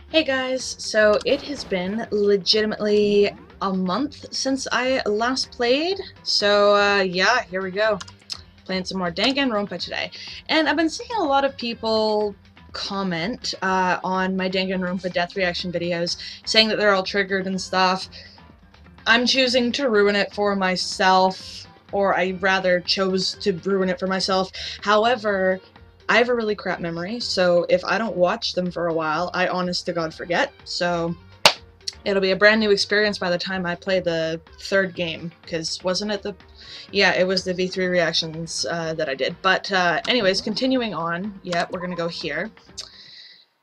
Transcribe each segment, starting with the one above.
Hey guys, so it has been legitimately a month since I last played, so yeah, here we go. Playing some more Danganronpa today. And I've been seeing a lot of people comment on my Danganronpa death reaction videos, saying that they're all triggered and stuff. I'm choosing to ruin it for myself, or I rather chose to ruin it for myself. However, I have a really crap memory, so if I don't watch them for a while, I honest to God forget. So it'll be a brand new experience by the time I play the third game, because wasn't it the... Yeah, it was the V3 reactions that I did. But anyways, continuing on, yeah, we're gonna go here.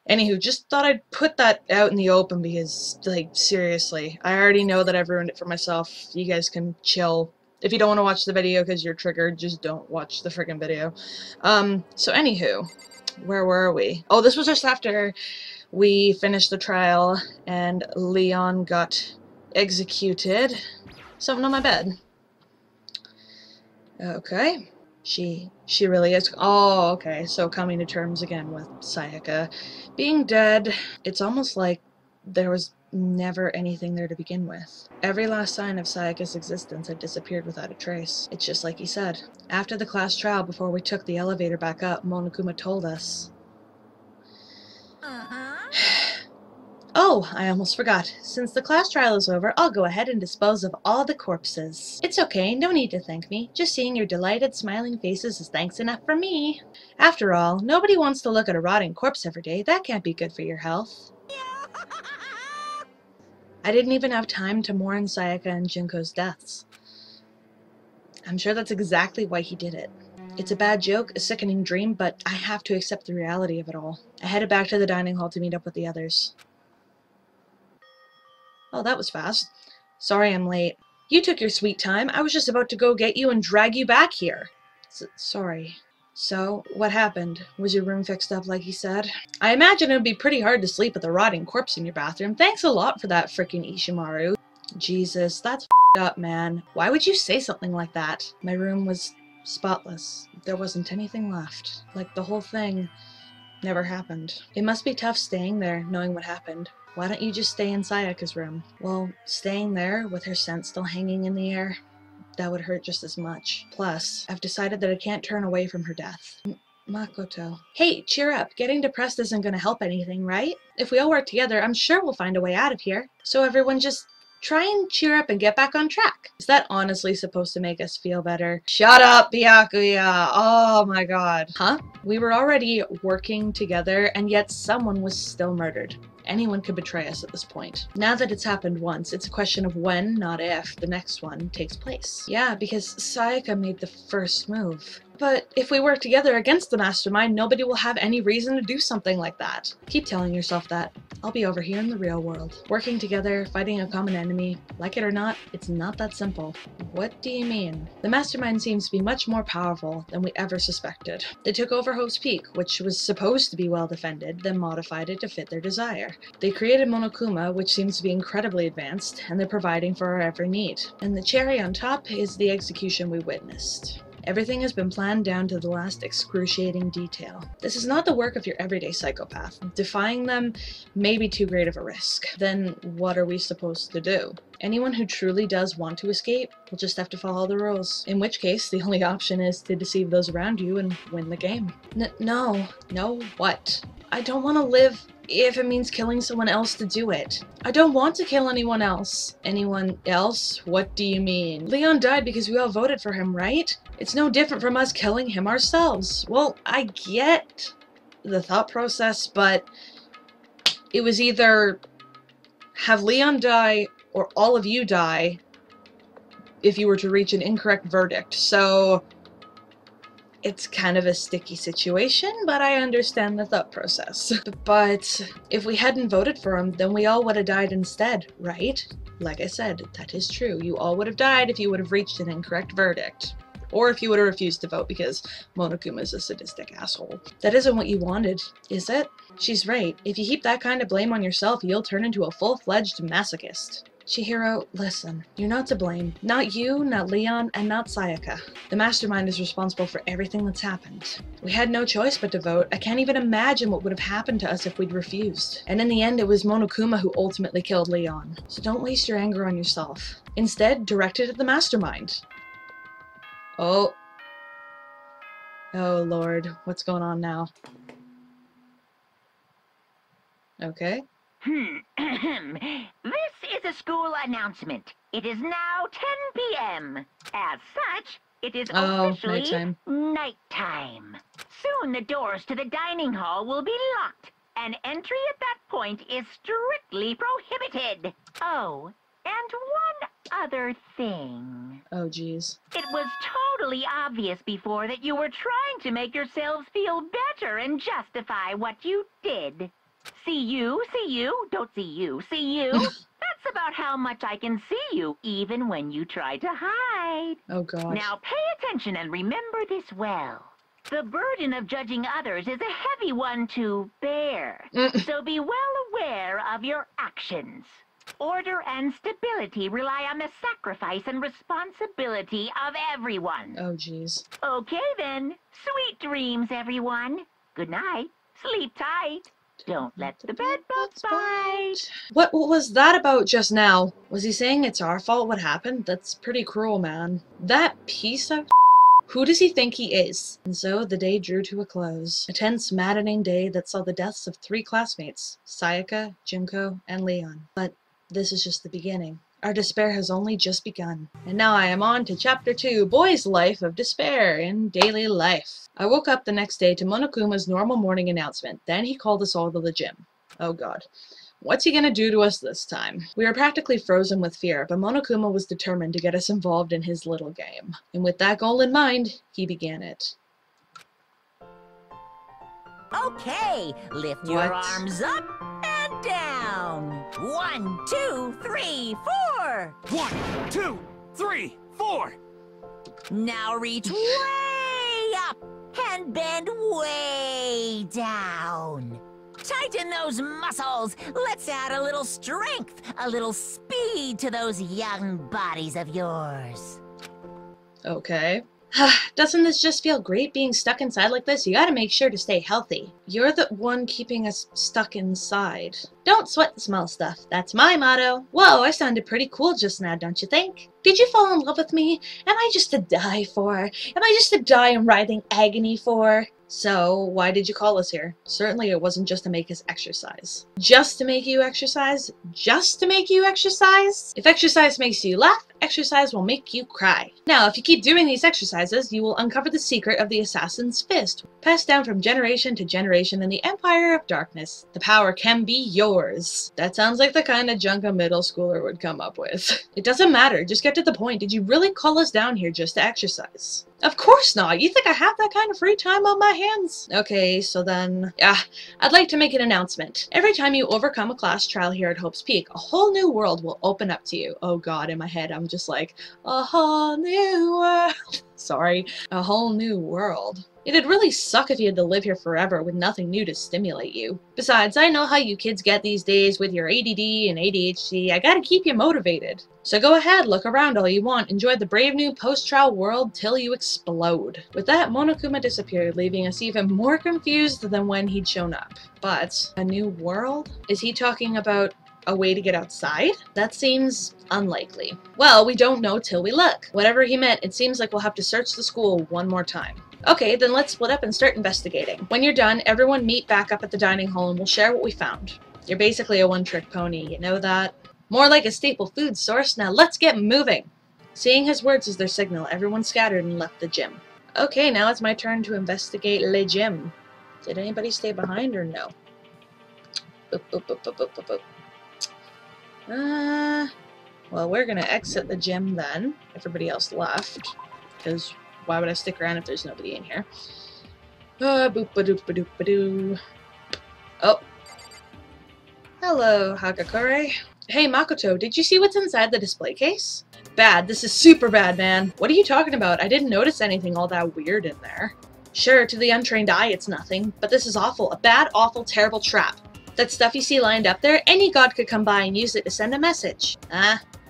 Anywho, just thought I'd put that out in the open because, like, seriously, I already know that I've ruined it for myself. You guys can chill. If you don't want to watch the video because you're triggered, just don't watch the friggin' video. So anywho, where were we? Oh, this was just after we finished the trial and Leon got executed. Something on my bed. Okay. She really is. Oh, okay. So coming to terms again with Sayaka being dead. It's almost like there was never anything there to begin with. Every last sign of Sayaka's existence had disappeared without a trace. It's just like he said. After the class trial, before we took the elevator back up, Monokuma told us. Oh, I almost forgot. Since the class trial is over, I'll go ahead and dispose of all the corpses. It's okay, no need to thank me. Just seeing your delighted, smiling faces is thanks enough for me. After all, nobody wants to look at a rotting corpse every day. That can't be good for your health. I didn't even have time to mourn Sayaka and Junko's deaths. I'm sure that's exactly why he did it. It's a bad joke, a sickening dream, but I have to accept the reality of it all. I headed back to the dining hall to meet up with the others. Oh, that was fast. Sorry I'm late. You took your sweet time. I was just about to go get you and drag you back here. Sorry. So, what happened? Was your room fixed up like he said? I imagine it would be pretty hard to sleep with a rotting corpse in your bathroom. Thanks a lot for that frickin' Ishimaru. Jesus, that's f***ed up, man. Why would you say something like that? My room was spotless. There wasn't anything left. Like, the whole thing never happened. It must be tough staying there, knowing what happened. Why don't you just stay in Sayaka's room? Well, staying there, with her scent still hanging in the air, that would hurt just as much. Plus, I've decided that I can't turn away from her death. Makoto. Hey, cheer up. Getting depressed isn't gonna help anything, right? If we all work together, I'm sure we'll find a way out of here. So everyone just try and cheer up and get back on track. Is that honestly supposed to make us feel better? Shut up, Byakuya! Oh my god. Huh? We were already working together, and yet someone was still murdered. Anyone could betray us at this point. Now that it's happened once, it's a question of when, not if, the next one takes place. Yeah, because Sayaka made the first move. But if we work together against the mastermind, nobody will have any reason to do something like that. Keep telling yourself that. I'll be over here in the real world. Working together, fighting a common enemy. Like it or not, it's not that simple. What do you mean? The mastermind seems to be much more powerful than we ever suspected. They took over Hope's Peak, which was supposed to be well defended, then modified it to fit their desire. They created Monokuma, which seems to be incredibly advanced, and they're providing for our every need. And the cherry on top is the execution we witnessed. Everything has been planned down to the last excruciating detail. This is not the work of your everyday psychopath. Defying them may be too great of a risk. Then what are we supposed to do? Anyone who truly does want to escape will just have to follow the rules. In which case, the only option is to deceive those around you and win the game. No. No, what? I don't want to live if it means killing someone else to do it. I don't want to kill anyone else. Anyone else? What do you mean? Leon died because we all voted for him, right? It's no different from us killing him ourselves. Well, I get the thought process, but it was either have Leon die or all of you die if you were to reach an incorrect verdict. So it's kind of a sticky situation, but I understand the thought process. But if we hadn't voted for him, then we all would have died instead, right? Like I said, that is true. You all would have died if you would have reached an incorrect verdict. Or if you would have refused to vote because Monokuma is a sadistic asshole. That isn't what you wanted, is it? She's right. If you heap that kind of blame on yourself, you'll turn into a full-fledged masochist. Chihiro, listen. You're not to blame. Not you, not Leon, and not Sayaka. The mastermind is responsible for everything that's happened. We had no choice but to vote. I can't even imagine what would have happened to us if we'd refused. And in the end, it was Monokuma who ultimately killed Leon. So don't waste your anger on yourself. Instead, direct it at the mastermind. Oh. Oh, Lord. What's going on now? Okay. This is a school announcement. It is now 10 p.m. As such, it is officially nighttime. Soon the doors to the dining hall will be locked, and entry at that point is strictly prohibited. Oh, and one other thing. Oh, geez. It was totally obvious before that you were trying to make yourselves feel better and justify what you did. See you, don't see you, see you. That's about how much I can see you, even when you try to hide. Oh, God. Now pay attention and remember this well. The burden of judging others is a heavy one to bear, so be well aware of your actions. Order and stability rely on the sacrifice and responsibility of everyone. Oh, jeez. Okay, then. Sweet dreams, everyone. Good night. Sleep tight. Don't let the bedbugs bite. What was that about just now? Was he saying it's our fault what happened? That's pretty cruel, man. That piece of who does he think he is? And so the day drew to a close. A tense, maddening day that saw the deaths of 3 classmates, Sayaka, Junko, and Leon. But this is just the beginning. Our despair has only just begun. And now I am on to Chapter 2, Boy's Life of Despair in Daily Life. I woke up the next day to Monokuma's normal morning announcement. Then he called us all to the gym. Oh God. What's he gonna do to us this time? We were practically frozen with fear, but Monokuma was determined to get us involved in his little game. And with that goal in mind, he began it. Okay, lift your arms up and down. 1, 2, 3, 4. 1, 2, 3, 4. Now reach way up and bend way down. Tighten those muscles. Let's add a little strength, a little speed to those young bodies of yours. Okay. Doesn't this just feel great being stuck inside like this? You gotta make sure to stay healthy. You're the one keeping us stuck inside. Don't sweat the small stuff. That's my motto. Whoa, I sounded pretty cool just now, don't you think? Did you fall in love with me? Am I just to die for? Am I just to die in writhing agony for? So, why did you call us here? Certainly it wasn't just to make us exercise. Just to make you exercise? Just to make you exercise? If exercise makes you laugh, exercise will make you cry. Now, if you keep doing these exercises, you will uncover the secret of the Assassin's Fist, passed down from generation to generation in the Empire of Darkness. The power can be yours. That sounds like the kind of junk a middle schooler would come up with. It doesn't matter, just get to the point. Did you really call us down here just to exercise? Of course not! You think I have that kind of free time on my hands? Okay, so then... I'd like to make an announcement. Every time you overcome a class trial here at Hope's Peak, a whole new world will open up to you. Oh God, in my head I'm just like, a whole new world. Sorry, a whole new world. It'd really suck if you had to live here forever with nothing new to stimulate you. Besides, I know how you kids get these days with your ADD and ADHD. I gotta keep you motivated. So go ahead, look around all you want. Enjoy the brave new post-trial world till you explode. With that, Monokuma disappeared, leaving us even more confused than when he'd shown up. But, a new world? Is he talking about a way to get outside? That seems unlikely. Well, we don't know till we look. Whatever he meant, it seems like we'll have to search the school one more time. Okay, then let's split up and start investigating. When you're done, everyone meet back up at the dining hall and we'll share what we found. You're basically a one-trick pony, you know that? More like a staple food source. Now let's get moving! Seeing his words as their signal, everyone scattered and left the gym. Okay, now it's my turn to investigate le gym. Did anybody stay behind or no? Boop, boop, boop, boop, boop, boop, boop. Well, we're gonna exit the gym then. Everybody else left. Because why would I stick around if there's nobody in here? Boop-a-doop-a-doop-a-doo. Oh. Hello, Hagakure. Hey, Makoto, did you see what's inside the display case? Bad. This is super bad, man. What are you talking about? I didn't notice anything all that weird in there. Sure, to the untrained eye, it's nothing, but this is awful. A bad, awful, terrible trap. That stuff you see lined up there, any god could come by and use it to send a message.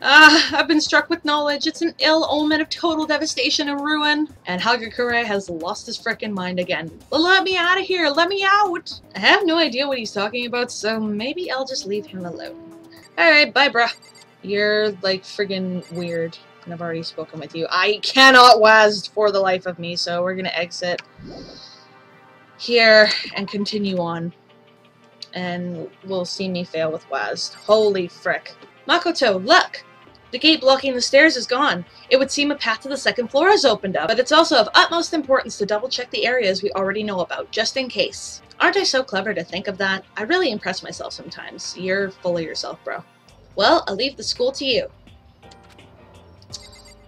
I've been struck with knowledge. It's an ill omen of total devastation and ruin. And Hagakure has lost his frickin' mind again. Let me out of here! Let me out! I have no idea what he's talking about, so maybe I'll just leave him alone. Alright, bye, bruh. You're, like, friggin' weird. And I've already spoken with you. I cannot WASD for the life of me, so we're gonna exit here and continue on. And we'll see me fail with WASD. Holy frick. Makoto, look! The gate blocking the stairs is gone. It would seem a path to the second floor has opened up, but it's also of utmost importance to double-check the areas we already know about, just in case. Aren't I so clever to think of that? I really impress myself sometimes. You're full of yourself, bro. Well, I'll leave the school to you.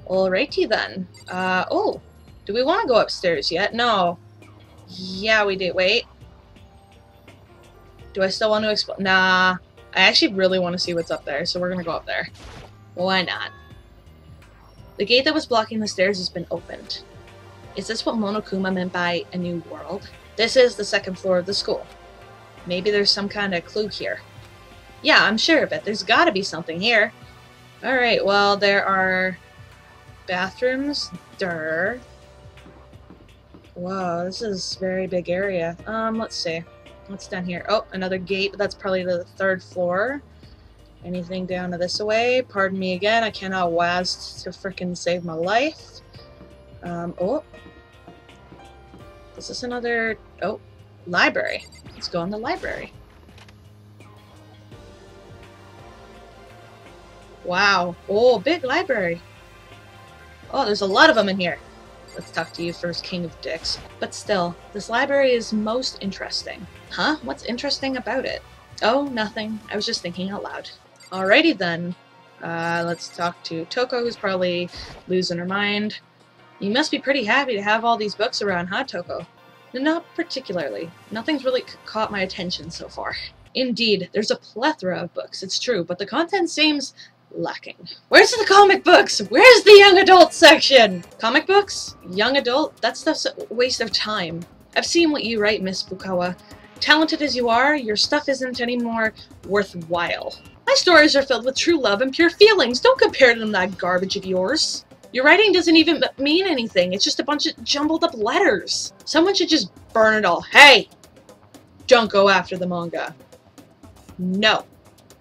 Alrighty then. Oh, do we want to go upstairs yet? No. Yeah, we do. Wait. Do I still want to explore? Nah. I actually really want to see what's up there, so we're gonna go up there. Why not? The gate that was blocking the stairs has been opened. Is this what Monokuma meant by a new world? This is the second floor of the school. Maybe there's some kind of clue here. Yeah, I'm sure of it. There's gotta be something here. Alright, well, there are bathrooms. Whoa, this is a very big area. Let's see. What's down here? Oh, another gate, but that's probably to the third floor. Anything down to this way? Pardon me again, I cannot WASD to frickin' save my life. Oh. Is this another... Oh, library. Let's go in the library. Wow. Oh, big library. Oh, there's a lot of them in here. Let's talk to you first, King of Dicks. But still, this library is most interesting. Huh? What's interesting about it? Oh, nothing. I was just thinking out loud. Alrighty then. Let's talk to Toko, who's probably losing her mind. You must be pretty happy to have all these books around, huh, Toko? Not particularly. Nothing's really caught my attention so far. Indeed, there's a plethora of books, it's true, but the content seems lacking. Where's the comic books? Where's the young adult section? Comic books? Young adult? That stuff's a waste of time. I've seen what you write, Miss Fukawa. Talented as you are, your stuff isn't any more worthwhile. My stories are filled with true love and pure feelings. Don't compare them to that garbage of yours. Your writing doesn't even mean anything. It's just a bunch of jumbled up letters. Someone should just burn it all. Hey! Don't go after the manga. No.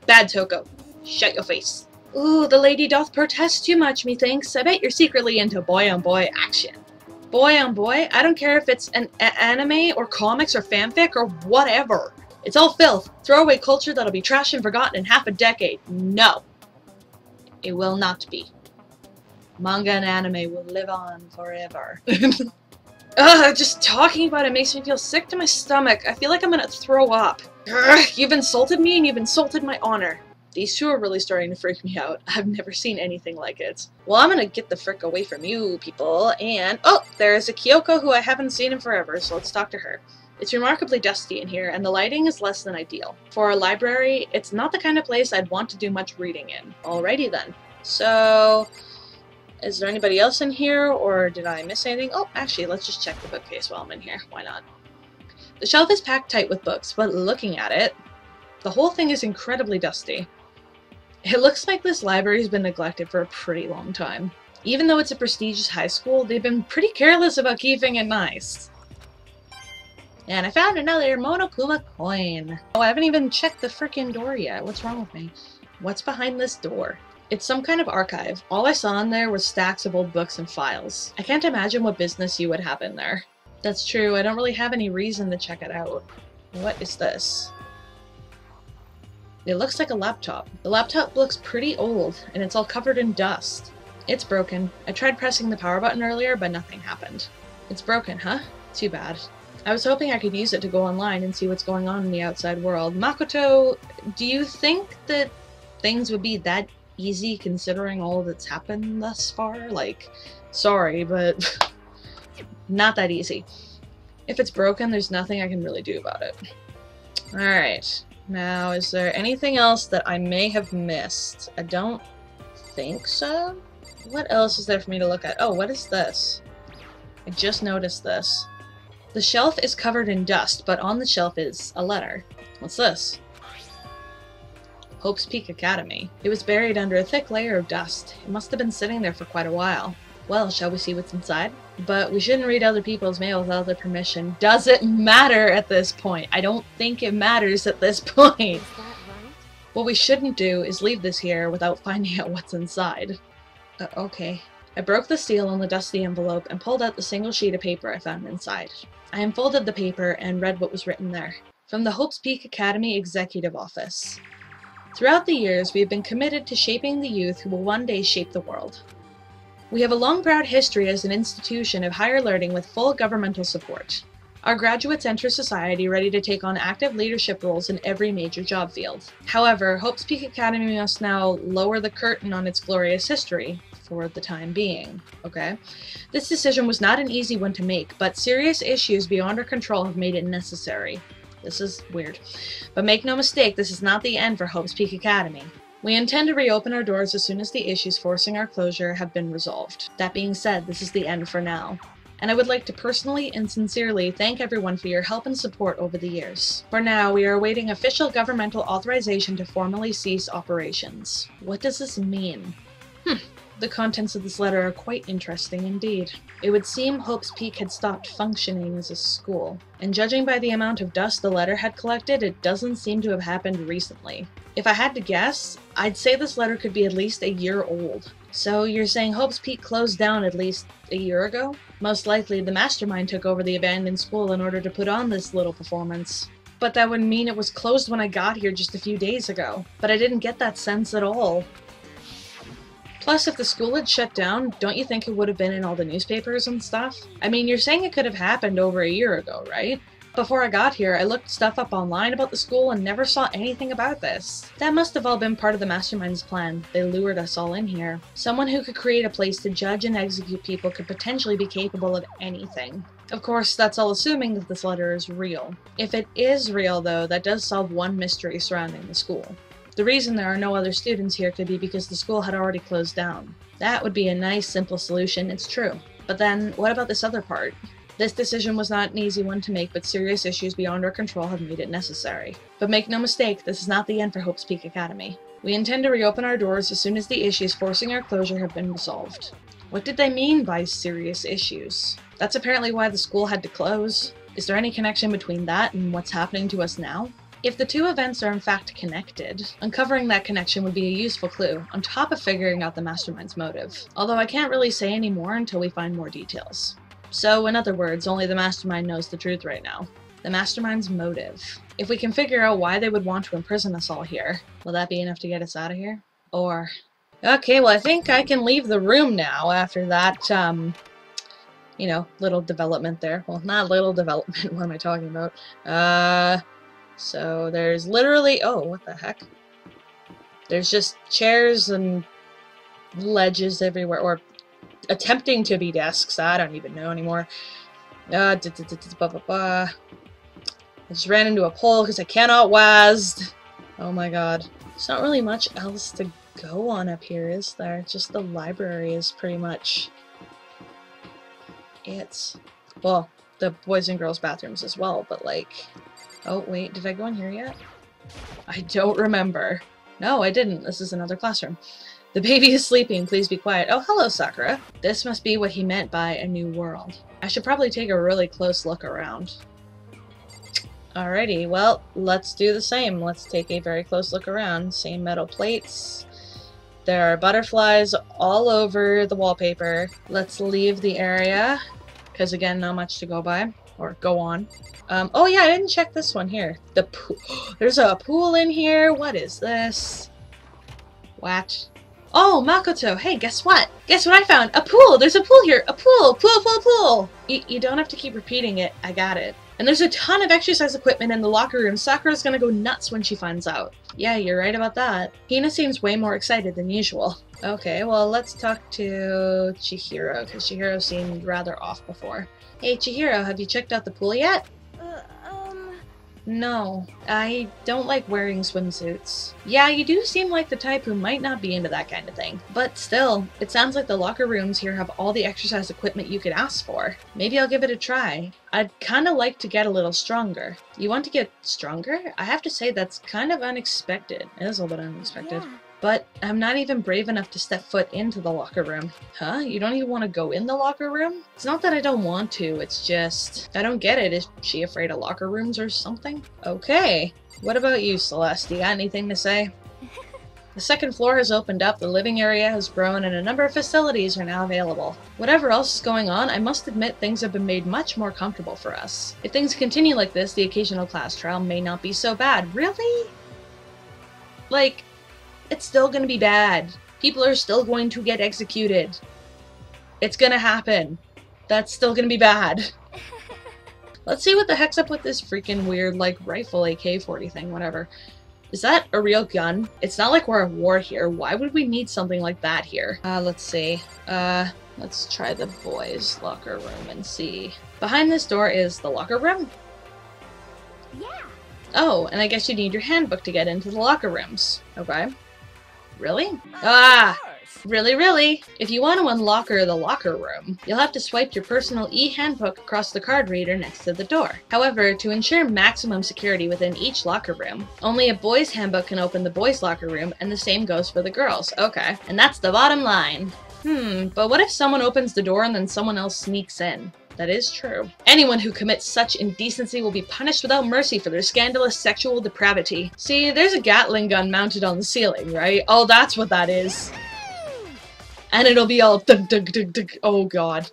Bad, Toko. Shut your face. Ooh, the lady doth protest too much, methinks. I bet you're secretly into boy-on-boy action. Boy-on-boy? I don't care if it's an anime or comics or fanfic or whatever. It's all filth. Throwaway culture that'll be trashed and forgotten in half a decade. No. It will not be. Manga and anime will live on forever. Just talking about it makes me feel sick to my stomach. I feel like I'm gonna throw up. You've insulted me and you've insulted my honor. These two are really starting to freak me out. I've never seen anything like it. Well, I'm gonna get the frick away from you people, and... Oh, there's a Kyoko who I haven't seen in forever, so let's talk to her. It's remarkably dusty in here, and the lighting is less than ideal. For a library, it's not the kind of place I'd want to do much reading in. Alrighty then. So... Is there anybody else in here, or did I miss anything? Oh, actually, let's just check the bookcase while I'm in here. Why not? The shelf is packed tight with books, but looking at it, the whole thing is incredibly dusty. It looks like this library's been neglected for a pretty long time. Even though it's a prestigious high school, they've been pretty careless about keeping it nice. And I found another Monokuma coin. Oh, I haven't even checked the frickin' door yet. What's wrong with me? What's behind this door? It's some kind of archive. All I saw in there was stacks of old books and files. I can't imagine what business you would have in there. That's true, I don't really have any reason to check it out. What is this? It looks like a laptop. The laptop looks pretty old, and it's all covered in dust. It's broken. I tried pressing the power button earlier, but nothing happened. It's broken, huh? Too bad. I was hoping I could use it to go online and see what's going on in the outside world. Makoto, do you think that things would be that easy considering all that's happened thus far? Like, sorry, but not that easy. If it's broken, there's nothing I can really do about it. Alright. Now, is there anything else that I may have missed? I don't think so. What else is there for me to look at? Oh, what is this? I just noticed this. The shelf is covered in dust, but on the shelf is a letter. What's this? Hope's Peak Academy. It was buried under a thick layer of dust. It must have been sitting there for quite a while. Well, shall we see what's inside? But we shouldn't read other people's mail without their permission. Does it matter at this point? I don't think it matters at this point. Is that right? What we shouldn't do is leave this here without finding out what's inside. Okay. I broke the seal on the dusty envelope and pulled out the single sheet of paper I found inside. I unfolded the paper and read what was written there. From the Hope's Peak Academy Executive Office. Throughout the years, we have been committed to shaping the youth who will one day shape the world. We have a long proud history as an institution of higher learning with full governmental support. Our graduates enter society ready to take on active leadership roles in every major job field. However, Hope's Peak Academy must now lower the curtain on its glorious history, for the time being, okay? This decision was not an easy one to make, but serious issues beyond our control have made it necessary. This is weird. But make no mistake, this is not the end for Hope's Peak Academy. We intend to reopen our doors as soon as the issues forcing our closure have been resolved. That being said, this is the end for now. And I would like to personally and sincerely thank everyone for your help and support over the years. For now, we are awaiting official governmental authorization to formally cease operations. What does this mean? The contents of this letter are quite interesting indeed. It would seem Hope's Peak had stopped functioning as a school, and judging by the amount of dust the letter had collected, it doesn't seem to have happened recently. If I had to guess, I'd say this letter could be at least a year old. So you're saying Hope's Peak closed down at least a year ago? Most likely the mastermind took over the abandoned school in order to put on this little performance. But that would mean it was closed when I got here just a few days ago. But I didn't get that sense at all. Plus, if the school had shut down, don't you think it would have been in all the newspapers and stuff? I mean, you're saying it could have happened over a year ago, right? Before I got here, I looked stuff up online about the school and never saw anything about this. That must have all been part of the mastermind's plan. They lured us all in here. Someone who could create a place to judge and execute people could potentially be capable of anything. Of course, that's all assuming that this letter is real. If it is real, though, that does solve one mystery surrounding the school. The reason there are no other students here could be because the school had already closed down. That would be a nice, simple solution, it's true. But then, what about this other part? This decision was not an easy one to make, but serious issues beyond our control have made it necessary. But make no mistake, this is not the end for Hope's Peak Academy. We intend to reopen our doors as soon as the issues forcing our closure have been resolved. What did they mean by serious issues? That's apparently why the school had to close. Is there any connection between that and what's happening to us now? If the two events are in fact connected, uncovering that connection would be a useful clue, on top of figuring out the mastermind's motive. Although I can't really say any more until we find more details. So, in other words, only the mastermind knows the truth right now. The mastermind's motive. If we can figure out why they would want to imprison us all here, will that be enough to get us out of here? Or... Okay, well I think I can leave the room now after that, you know, little development there. Well, not little development, what am I talking about? So there's literally, oh, what the heck? There's just chairs and ledges everywhere, or attempting to be desks. I don't even know anymore. I just ran into a pole because I cannot WASD. Oh my god. There's not really much else to go on up here, is there? Just the library is pretty much it. Well, the boys and girls bathrooms as well, but like... Oh, wait, did I go in here yet? I don't remember. No, I didn't. This is another classroom. The baby is sleeping. Please be quiet. Oh, hello, Sakura. This must be what he meant by a new world. I should probably take a really close look around. Alrighty, well, let's do the same. Let's take a very close look around. Same metal plates. There are butterflies all over the wallpaper. Let's leave the area, because again, not much to go by, or go on. Oh yeah, I didn't check this one here. The pool. There's a pool in here. What is this? What? Oh, Makoto, hey, guess what? Guess what I found? A pool! There's a pool here! A pool! Pool, pool, pool! You don't have to keep repeating it. I got it. And there's a ton of exercise equipment in the locker room. Sakura's gonna go nuts when she finds out. Yeah, you're right about that. Hina seems way more excited than usual. Okay, well, let's talk to Chihiro, because Chihiro seemed rather off before. Hey, Chihiro, have you checked out the pool yet? No, I don't like wearing swimsuits. Yeah, you do seem like the type who might not be into that kind of thing. But still, it sounds like the locker rooms here have all the exercise equipment you could ask for. Maybe I'll give it a try. I'd kinda like to get a little stronger. You want to get stronger? I have to say that's kind of unexpected. It is a little bit unexpected. Yeah. But I'm not even brave enough to step foot into the locker room. Huh? You don't even want to go in the locker room? It's not that I don't want to, it's just... I don't get it. Is she afraid of locker rooms or something? Okay. What about you, Celeste? You got anything to say? The second floor has opened up, the living area has grown, and a number of facilities are now available. Whatever else is going on, I must admit things have been made much more comfortable for us. If things continue like this, the occasional class trial may not be so bad. Really? Like... it's still gonna be bad. People are still going to get executed. It's gonna happen. That's still gonna be bad. Let's see what the heck's up with this freaking weird, like, rifle AK-40 thing, whatever. Is that a real gun? It's not like we're at war here. Why would we need something like that here? Let's see. Let's try the boys' locker room and see. Behind this door is the locker room? Yeah. Oh, and I guess you need your handbook to get into the locker rooms. Okay. Really? Ah! Really? If you want to unlock the locker room, you'll have to swipe your personal e-handbook across the card reader next to the door. However, to ensure maximum security within each locker room, only a boys' handbook can open the boys' locker room, and the same goes for the girls. Okay. And that's the bottom line. But what if someone opens the door and then someone else sneaks in? That is true. Anyone who commits such indecency will be punished without mercy for their scandalous sexual depravity. See, there's a Gatling gun mounted on the ceiling, right? Oh, that's what that is. And it'll be all dug dug dug dug. Oh god.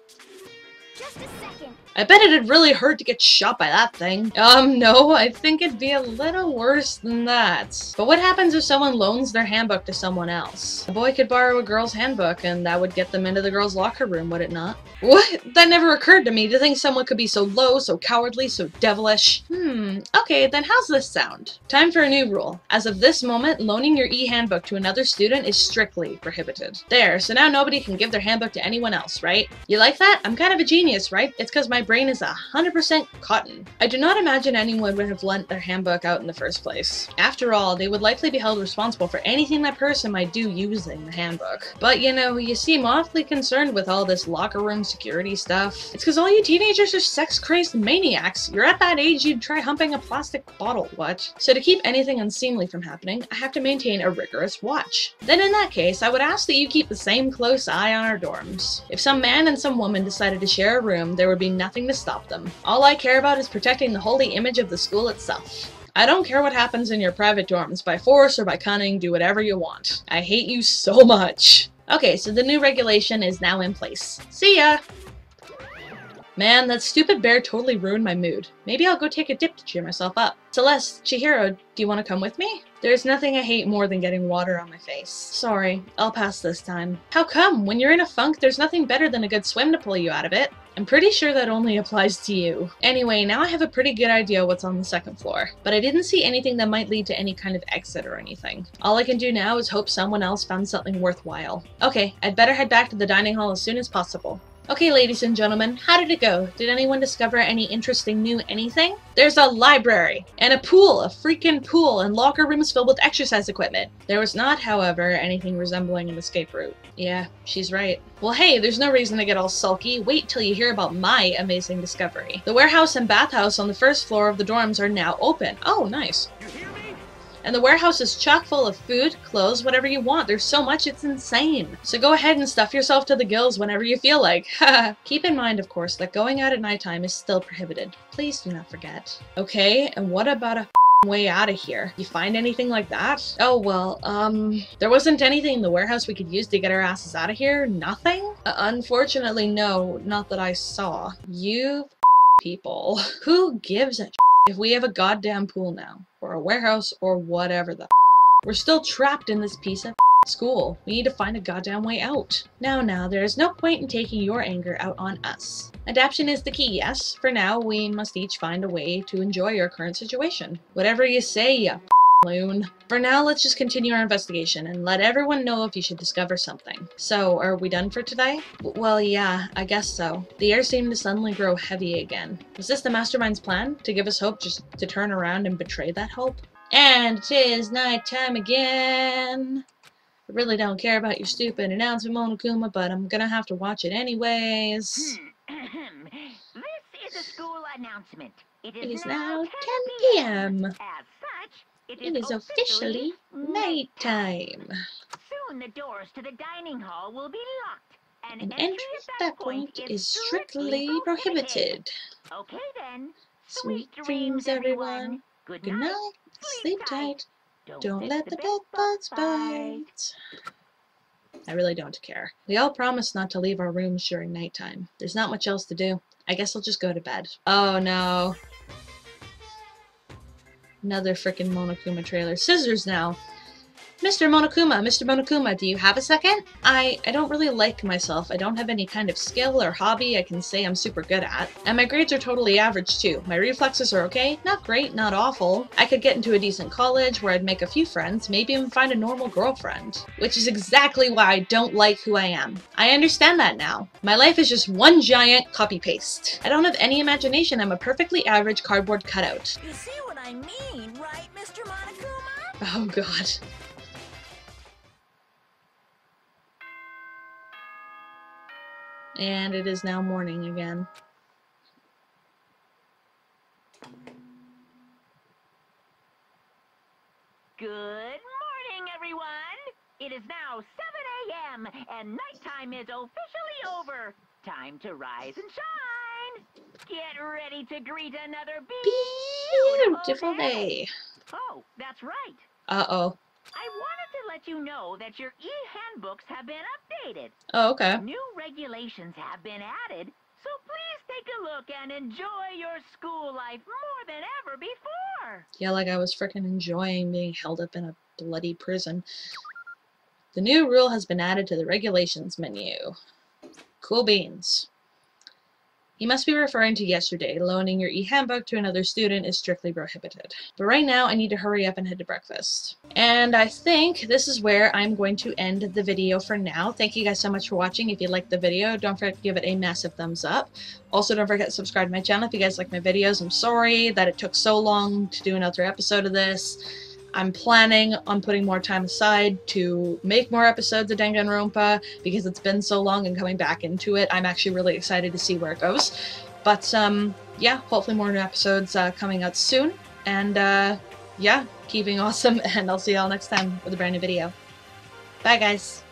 Just a second. I bet it'd really hurt to get shot by that thing. No, I think it'd be a little worse than that. But what happens if someone loans their handbook to someone else? A boy could borrow a girl's handbook, and that would get them into the girl's locker room, would it not? What? That never occurred to me, to think someone could be so low, so cowardly, so devilish. Okay, then how's this sound? Time for a new rule. As of this moment, loaning your e-handbook to another student is strictly prohibited. There, so now nobody can give their handbook to anyone else, right? You like that? I'm kind of a genius, right? It's because my brain is 100% cotton. I do not imagine anyone would have lent their handbook out in the first place. After all, they would likely be held responsible for anything that person might do using the handbook. But you know, you seem awfully concerned with all this locker room security stuff. It's because all you teenagers are sex-crazed maniacs. You're at that age you'd try humping a plastic bottle, what? So to keep anything unseemly from happening, I have to maintain a rigorous watch. Then in that case, I would ask that you keep the same close eye on our dorms. If some man and some woman decided to share a room, there would be nothing to stop them. All I care about is protecting the holy image of the school itself. I don't care what happens in your private dorms. By force or by cunning, do whatever you want. I hate you so much. Okay, so the new regulation is now in place. See ya! Man, that stupid bear totally ruined my mood. Maybe I'll go take a dip to cheer myself up. Celeste, Chihiro, do you want to come with me? There's nothing I hate more than getting water on my face. Sorry, I'll pass this time. How come? When you're in a funk, there's nothing better than a good swim to pull you out of it. I'm pretty sure that only applies to you. Anyway, now I have a pretty good idea what's on the second floor, but I didn't see anything that might lead to any kind of exit or anything. All I can do now is hope someone else found something worthwhile. Okay, I'd better head back to the dining hall as soon as possible. Okay, ladies and gentlemen, how did it go? Did anyone discover any interesting new anything? There's a library, and a pool, a freaking pool, and locker rooms filled with exercise equipment. There was not, however, anything resembling an escape route. Yeah, she's right. Well, hey, there's no reason to get all sulky. Wait till you hear about my amazing discovery. The warehouse and bathhouse on the first floor of the dorms are now open. Oh, nice. You hear me? And the warehouse is chock full of food, clothes, whatever you want. There's so much, it's insane. So go ahead and stuff yourself to the gills whenever you feel like. Keep in mind, of course, that going out at nighttime is still prohibited. Please do not forget. Okay, and what about a way out of here? You find anything like that? Oh, well, there wasn't anything in the warehouse we could use to get our asses out of here? Nothing? Unfortunately, no, not that I saw. You people. Who gives a if we have a goddamn pool now? Or a warehouse, or whatever the we're still trapped in this piece of school. We need to find a goddamn way out. Now, there is no point in taking your anger out on us. Adaption is the key, yes. For now, we must each find a way to enjoy our current situation. Whatever you say, ya Loon. For now, let's just continue our investigation and let everyone know if you should discover something. So, are we done for today? Well, yeah, I guess so. The air seemed to suddenly grow heavy again. Was this the mastermind's plan? To give us hope just to turn around and betray that hope? And it is nighttime again. I really don't care about your stupid announcement, Monokuma, but I'm gonna have to watch it anyways. This is a school announcement. It It is is now now 10 10 p.m. As such, It is officially nighttime. Soon the doors to the dining hall will be locked. An entry at that point is strictly prohibited. Okay then. Sweet dreams, everyone. Good Good night. night. Sleep tight. Don't miss let the bed bugs bite. I really don't care. We all promised not to leave our rooms during nighttime. There's not much else to do. I guess I'll just go to bed. Oh no. Another frickin' Monokuma trailer. Scissors now. Mr. Monokuma, do you have a second? I don't really like myself. I don't have any kind of skill or hobby I can say I'm super good at. And my grades are totally average too. My reflexes are okay. Not great, not awful. I could get into a decent college where I'd make a few friends, maybe even find a normal girlfriend. Which is exactly why I don't like who I am. I understand that now. My life is just one giant copy-paste. I don't have any imagination. I'm a perfectly average cardboard cutout. You see what I mean, right, Mr. Monokuma? Oh god. And it is now morning again. Good morning, everyone. It is now 7 a.m. and nighttime is officially over. Time to rise and shine. Get ready to greet another Beautiful day. Oh, that's right. Uh-oh. I wanted to let you know that your e-handbooks have been updated. Oh, okay. New regulations have been added, so please take a look and enjoy your school life more than ever before. Yeah, like I was frickin' enjoying being held up in a bloody prison. The new rule has been added to the regulations menu. Cool beans. You must be referring to yesterday. Loaning your e-handbook to another student is strictly prohibited. But right now, I need to hurry up and head to breakfast. And I think this is where I'm going to end the video for now. Thank you guys so much for watching. If you liked the video, don't forget to give it a massive thumbs up. Also, don't forget to subscribe to my channel if you guys like my videos. I'm sorry that it took so long to do another episode of this. I'm planning on putting more time aside to make more episodes of Danganronpa because it's been so long and coming back into it. I'm actually really excited to see where it goes. But, yeah, hopefully more new episodes coming out soon. And, yeah, keeping awesome, and I'll see y'all next time with a brand new video. Bye, guys!